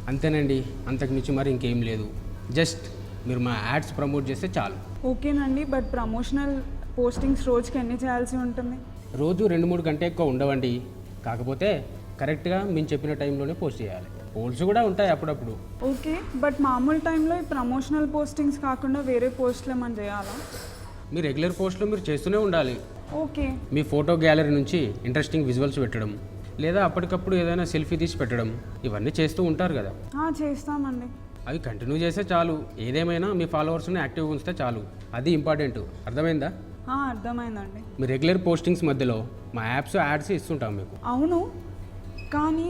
అంతేనండి, అంతకు మించి మరి ఇంకేం లేదు. జస్ట్ మీరు మా యాడ్స్ ప్రమోట్ చేస్తే చాలు. ఓకేనండి, బట్ ప్రమోషనల్ పోస్టింగ్స్ రోజుకి ఎన్ని చేయాల్సి ఉంటుంది? రోజు 2-3 గంట ఎక్కువ ఉండవండి. కాకపోతే కరెక్ట్గా మేము చెప్పిన టైంలోనే పోస్ట్ చేయాలి. పోల్స్ కూడా ఉంటాయి అప్పుడప్పుడు. ఓకే, బట్ మామూలు టైంలో ఈ ప్రమోషనల్ పోస్టింగ్స్ కాకుండా వేరే పోస్టులు ఏమైనా చేయాలా? మీ రెగ్యులర్ పోస్ట్లో మీరు చేస్తూనే ఉండాలి. ఓకే. మీ ఫోటో గ్యాలరీ నుంచి ఇంట్రెస్టింగ్ విజువల్స్ పెట్టడం, లేదా అప్పటికప్పుడు ఏదైనా సెల్ఫీ తీసి పెట్టడం, ఇవన్నీ చేస్తూ ఉంటారు కదా. చేస్తామండి. అవి కంటిన్యూ చేస్తే చాలు. ఏదేమైనా మీ ఫాలోవర్స్ని యాక్టివ్గా ఉంచితే చాలు. అది ఇంపార్టెంట్. అర్థమైందా? అర్థమైందండి. మీ రెగ్యులర్ పోస్టింగ్స్ మధ్యలో మా యాడ్స్ ఇస్తుంటాం మీకు. అవును, కానీ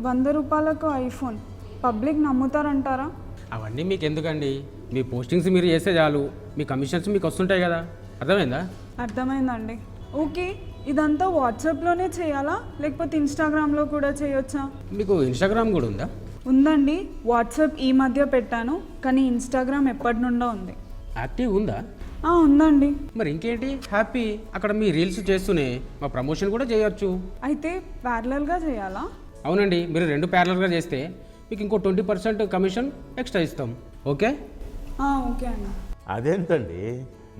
100 రూపాయలకు ఐఫోన్ పబ్లిక్ నమ్ముతారంటారా? అవన్నీ మీకు ఎందుకండి? మీ పోస్టింగ్స్ మీరు చేస్తే చాలు. మీ కమిషన్స్ మీకు వస్తుంటాయి కదా. అర్థమైందా? అర్థమైందండి. ఓకే, ఇదంతా వాట్సాప్లోనే చేయాలా లేకపోతే ఇన్స్టాగ్రామ్లో కూడా చేయొచ్చా? మీకు ఇన్స్టాగ్రామ్ కూడా ఉందా? ఉందండి. వాట్సాప్ ఈ మధ్య పెట్టాను, కానీ ఇన్స్టాగ్రామ్ ఎప్పటి నుండో ఉంది. యాక్టివ్ ఉందా? ఉందండి. మరి ఇంకేంటి, హ్యాపీ. అక్కడ మీ రీల్స్ చేస్తూనే మా ప్రమోషన్ కూడా చేయొచ్చు. అయితే ప్యారలల్గా చేయాలా? అవునండి, మీరు 2 ప్యారలల్గా చేస్తే మీకు ఇంకో 20% కమిషన్ ఎక్స్ట్రా ఇస్తాం. ఓకే? ఓకే అండి. అదేంటండి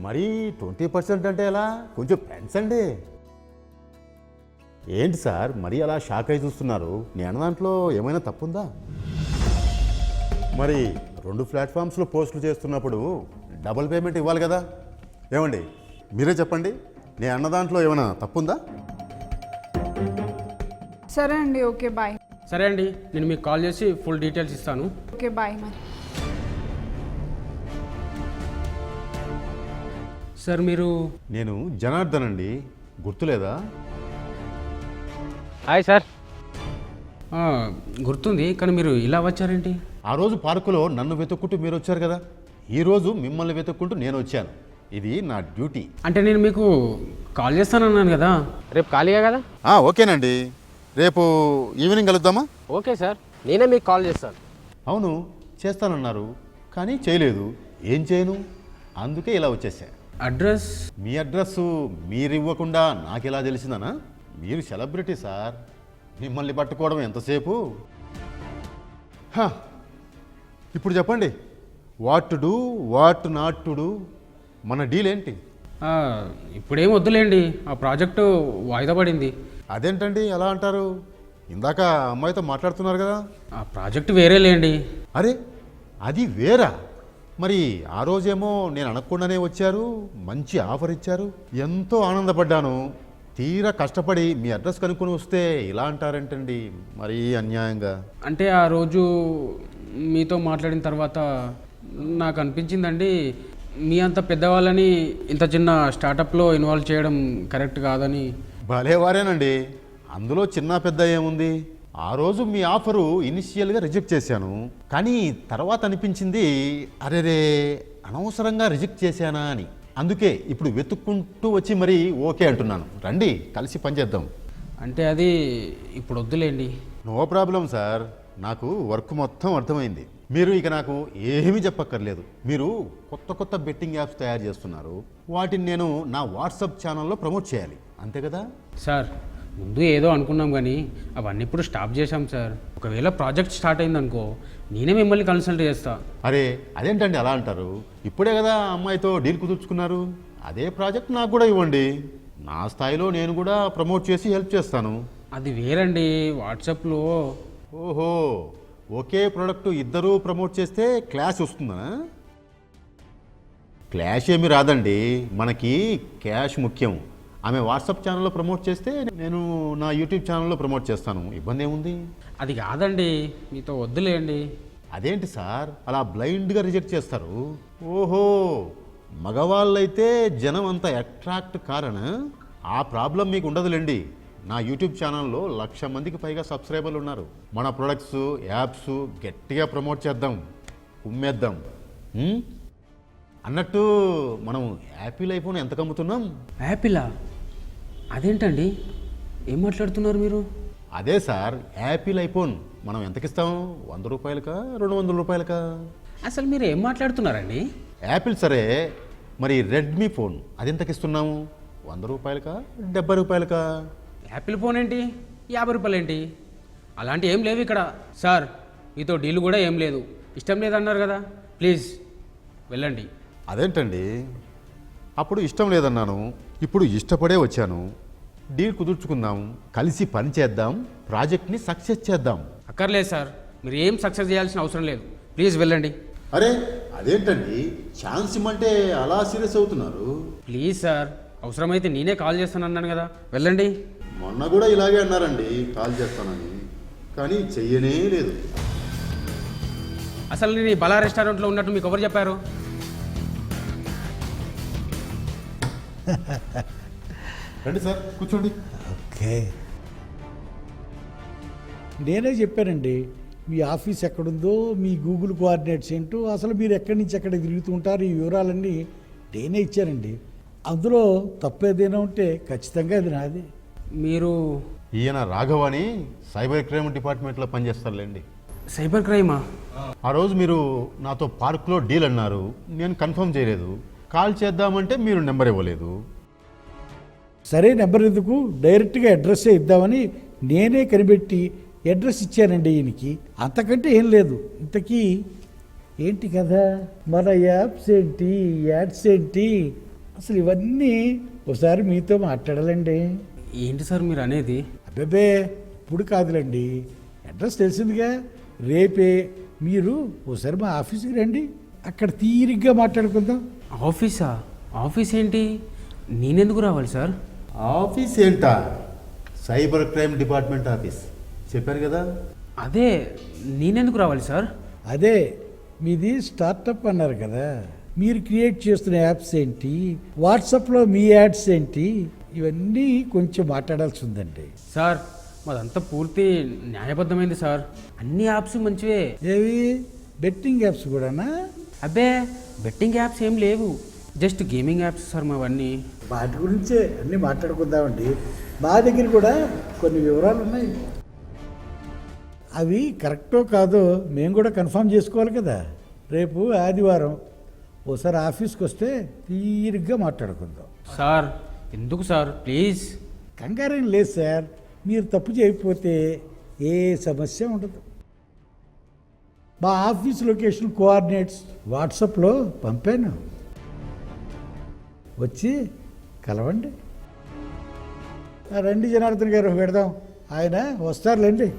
మరీ 20% అంటే ఎలా? కొంచెం పెంచండి. ఏంటి సార్ మరీ అలా షాక్ అయి చూస్తున్నారు? నేను దాంట్లో ఏమైనా తప్పుందా? మరి 2 ప్లాట్ఫామ్స్లో పోస్టులు చేస్తున్నప్పుడు డబుల్ పేమెంట్ ఇవ్వాలి కదా. ఏమండి మీరే చెప్పండి, నేను అన్న దాంట్లో ఏమైనా తప్పుందా? సరే అండి, ఓకే బాయ్. సరే అండి, నేను మీకు కాల్ చేసి ఫుల్ డీటెయిల్స్ ఇస్తాను. Okay bye. మరి సార్ మీరు? నేను జనార్దన్ అండి, గుర్తులేదా? Hi sir. గుర్తుంది, కానీ మీరు ఇలా వచ్చారేంటి? ఆ రోజు పార్కులో నన్ను వెతుక్కుంటూ మీరు వచ్చారు కదా, ఈరోజు మిమ్మల్ని వెతుక్కుంటూ నేను వచ్చాను. ఇది నా డ్యూటీ. అంటే నేను మీకు కాల్ చేస్తానన్నాను కదా, రేపు ఖాళీగా కదా? ఓకేనండి, రేపు ఈవినింగ్ కలుద్దామా? ఓకే సార్, నేనే మీకు కాల్ చేస్తాను. అవును, చేస్తానన్నారు కానీ చేయలేదు. ఏం చేయను, అందుకే ఇలా వచ్చేసా. అడ్రస్? మీ అడ్రస్ మీరు ఇవ్వకుండా నాకు ఎలా తెలిసిందనా? మీరు సెలబ్రిటీ సార్, మిమ్మల్ని పట్టుకోవడం ఎంతసేపు? ఇప్పుడు చెప్పండి, what to do, what not to do, మన డీల్ ఏంటి? ఇప్పుడేం వద్దులేండి, ఆ ప్రాజెక్టు వాయిదా పడింది. అదేంటండి అలా అంటారు? ఇందాక అమ్మాయితో మాట్లాడుతున్నారు కదా. ఆ ప్రాజెక్టు వేరే లేండి. అరే అది వేరా? మరి ఆ రోజేమో నేను అనకుండానే వచ్చారు, మంచి ఆఫర్ ఇచ్చారు, ఎంతో ఆనందపడ్డాను. తీరా కష్టపడి మీ అడ్రస్ కనుక్కొని వస్తే ఇలా అంటారేంటండి, మరీ అన్యాయంగా. అంటే ఆ రోజు మీతో మాట్లాడిన తర్వాత నాకు అనిపించిందండి, మీ అంత పెద్దవాళ్ళని ఇంత చిన్న స్టార్టప్లో ఇన్వాల్వ్ చేయడం కరెక్ట్ కాదని. భలేవారేనండి, అందులో చిన్న పెద్ద ఏముంది? ఆ రోజు మీ ఆఫరు ఇనిషియల్గా రిజెక్ట్ చేశాను, కానీ తర్వాత అనిపించింది అరేరే అనవసరంగా రిజెక్ట్ చేశానా అని. అందుకే ఇప్పుడు వెతుక్కుంటూ వచ్చి మరీ ఓకే అంటున్నాను. రండి కలిసి పనిచేద్దాం. అంటే అది ఇప్పుడు వద్దులేండి. నో ప్రాబ్లం సార్, నాకు వర్క్ మొత్తం అర్థమైంది. మీరు ఇక నాకు ఏమీ చెప్పక్కర్లేదు. మీరు కొత్త బెట్టింగ్ యాప్స్ తయారు చేస్తున్నారు, వాటిని నేను నా వాట్సాప్ ఛానల్లో ప్రమోట్ చేయాలి, అంతే కదా? సార్ ముందు ఏదో అనుకున్నాం కానీ అవన్నీ ఇప్పుడు స్టాప్ చేశాం సార్. ఒకవేళ ప్రాజెక్ట్ స్టార్ట్ అయిందనుకో, నేనే మిమ్మల్ని కన్సల్ట్ చేస్తా. అరే అదేంటండి అలా అంటారు? ఇప్పుడే కదా అమ్మాయితో డీల్ కుదుర్చుకున్నారు, అదే ప్రాజెక్ట్ నాకు కూడా ఇవ్వండి. నా స్థాయిలో నేను కూడా ప్రమోట్ చేసి హెల్ప్ చేస్తాను. అది వేరండి, వాట్సాప్లో. ఓహో, ఒకే ప్రోడక్ట్ ఇద్దరూ ప్రమోట్ చేస్తే క్లాష్ వస్తుందా? క్లాష్ ఏమి రాదండి, మనకి క్యాష్ ముఖ్యం. ఆమె వాట్సాప్ ఛానల్లో ప్రమోట్ చేస్తే నేను నా యూట్యూబ్ ఛానల్లో ప్రమోట్ చేస్తాను, ఇబ్బంది ఏముంది? అది కాదండి, మీతో వద్దులేండి. అదేంటి సార్ అలా బ్లైండ్గా రిజెక్ట్ చేస్తారు? ఓహో, మగవాళ్ళైతే జనం అంత అట్రాక్ట్ కారనా? ఆ ప్రాబ్లం మీకు ఉండదులేండి. నా యూట్యూబ్ ఛానల్లో 1,00,000 మందికి పైగా సబ్స్క్రైబర్లు ఉన్నారు. మన ప్రొడక్ట్స్ యాప్స్ గట్టిగా ప్రమోట్ చేద్దాం, ఉమ్మేద్దాం. అన్నట్టు మనం యాపిల్ ఐఫోన్ ఎంత కమ్ముతున్నాం? యాపిలా? అదేంటండి, ఏం మాట్లాడుతున్నారు మీరు? అదే సార్, యాపిల్ ఐఫోన్ మనం ఎంతకిస్తాం? 100 రూపాయలకా 200 రూపాయలకా? అసలు మీరు ఏం మాట్లాడుతున్నారండి? యాపిల్ సరే, మరి రెడ్మీ ఫోన్ అది ఎంతకిస్తున్నాము? 100 రూపాయలకా 70 రూపాయలకా? యాపిల్ ఫోన్ ఏంటి 50 రూపాయలు ఏంటి? అలాంటి ఏం లేవు ఇక్కడ సార్. మీతో డీల్ కూడా ఏం లేదు. ఇష్టం లేదన్నారు కదా, ప్లీజ్ వెళ్ళండి. అదేంటండి, అప్పుడు ఇష్టం లేదన్నాను, ఇప్పుడు ఇష్టపడే వచ్చాను. డీల్ కుదుర్చుకుందాం, కలిసి పని చేద్దాం, ప్రాజెక్ట్ని సక్సెస్ చేద్దాం. అక్కర్లేదు సార్, మీరు ఏం సక్సెస్ చేయాల్సిన అవసరం లేదు. ప్లీజ్ వెళ్ళండి. అరే అదేంటండి, ఛాన్స్ ఇమ్మంటే అలా సీరియస్ అవుతున్నారు? ప్లీజ్ సార్, అవసరమైతే నేనే కాల్ చేస్తాను అన్నాను కదా, వెళ్ళండి. మొన్న కూడా ఇలాగే అన్నారండి, కాల్ చేస్తానని, కానీ చెయ్యనే లేదు. అసలు నేను ఈ బలా రెస్టారెంట్లో ఉన్నట్టు మీకు ఎవరు చెప్పారు? రండి సార్, కూర్చోండి. ఓకే, నేనే చెప్పానండి మీ ఆఫీస్ ఎక్కడుందో, మీ గూగుల్ కోఆర్డినేట్స్ ఏంటో, అసలు మీరు ఎక్కడి నుంచి ఎక్కడ తిరుగుతూ ఉంటారు, ఈ వివరాలన్నీ నేనే ఇచ్చానండి. అందులో తప్పేదైనా ఉంటే ఖచ్చితంగా అది నాది. మీరు ఈయన రాఘవ్ అని సైబర్ క్రైమ్ డిపార్ట్మెంట్లో పనిచేస్తారులేండి. సైబర్ క్రైమా? ఆ రోజు మీరు నాతో పార్క్లో డీల్ అన్నారు, నేను కన్ఫర్మ్ చేయలేదు. కాల్ చేద్దామంటే మీరు నెంబర్ ఇవ్వలేదు. సరే, నెంబర్ ఎందుకు, డైరెక్ట్గా అడ్రస్సే ఇద్దామని నేనే కనిపెట్టి అడ్రస్ ఇచ్చానండి ఈయనకి, అంతకంటే ఏం లేదు. ఇంతకీ ఏంటి కదా, మన యాప్స్ ఏంటి, యాడ్స్ ఏంటి, అసలు ఇవన్నీ ఒకసారి మీతో మాట్లాడాలండి. ఏంటి సార్ మీరు అనేది? అబ్బే ఇప్పుడు కాదులండి, అడ్రస్ తెలిసిందిగా. రేపే మీరు ఒకసారి మా ఆఫీస్కి రండి, అక్కడ తీరిగ్గా మాట్లాడుకుందాం. ఆఫీసా? ఆఫీస్ ఏంటి? నేనెందుకు రావాలి సార్? ఆఫీస్ ఏంటా? సైబర్ క్రైమ్ డిపార్ట్మెంట్ ఆఫీస్ చెప్పాను కదా. అదే, నేనెందుకు రావాలి సార్? అదే, మీది స్టార్టప్ అన్నారు కదా, మీరు క్రియేట్ చేస్తున్న యాప్స్ ఏంటి, వాట్సాప్లో మీ యాడ్స్ ఏంటి, ఇవన్నీ కొంచెం మాట్లాడాల్సి ఉందండి. సార్ మాదంతా పూర్తి న్యాయబద్ధమైంది సార్, అన్ని యాప్స్ మంచివే. ఏవి, బెట్టింగ్ యాప్స్ కూడానా? అబ్బే, బెట్టింగ్ యాప్స్ ఏం లేవు, జస్ట్ గేమింగ్ యాప్స్ సార్ మావన్నీ. వాటి గురించే అన్నీ మాట్లాడుకుందామండి. మా దగ్గర కూడా కొన్ని వివరాలు ఉన్నాయి, అవి కరెక్టో కాదో మేము కూడా కన్ఫర్మ్ చేసుకోవాలి కదా. రేపు ఆదివారం ఓసారి ఆఫీస్కి వస్తే తీరిగ్గా మాట్లాడుకుందాం. సార్ ఎందుకు సార్, ప్లీజ్. కంగారేం లేదు సార్, మీరు తప్పు చేయకపోతే ఏ సమస్య ఉండదు. మా ఆఫీస్ లొకేషన్ కోఆర్డినేట్స్ వాట్సాప్లో పంపాను, వచ్చి కలవండి. రండి జనార్దన్ గారు, పెడదాం, ఆయన వస్తారులేండి.